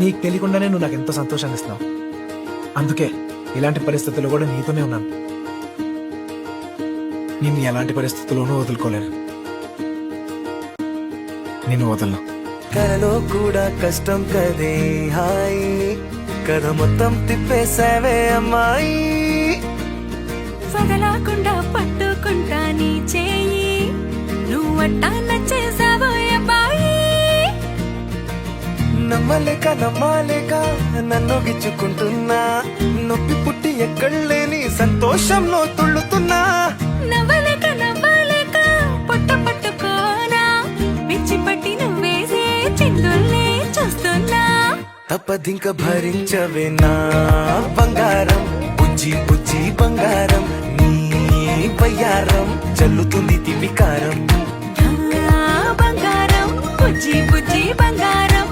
నీకు తెలియకుండానే నువ్వు నాకు ఎంతో సంతోషాన్ని ఇస్తున్నావు. అందుకే ఇలాంటి పరిస్థితుల్లో కూడా నీతోనే ఉన్నాను. నిన్ను ఎలాంటి పరిస్థితుల్లోనూ వదులుకోలేను. నిన్ను వదలను. కలలో కూడా కష్టం కదే హాయి, కథ మొత్తం తిప్పేసావే అమ్మాయి. వదలకుండా పట్టుకుంటా నీ చేయి, నువ్వట్టా నచ్చేసావో అబ్బాయి. నమ్మలేక నమ్మలేక నన్ను గిచ్చుకుంటున్నా, నొప్పి పుట్టి ఎక్కడలేని సంతోషంలో తుళ్ళుతున్నా. నవ్వలేక నవ్వలేక పొట్ట పట్టుకోనా, పిచ్చి పట్టి నువ్వేసే చిందుల్ని చూస్తున్నా. తప్పదింక భరించవే నా బంగారం, బుజ్జి బుజ్జి బంగారం. నీ బయ్యారం చల్లుతుంది తిమికారం. బంగారం బుజ్జి బుజ్జి బంగారం.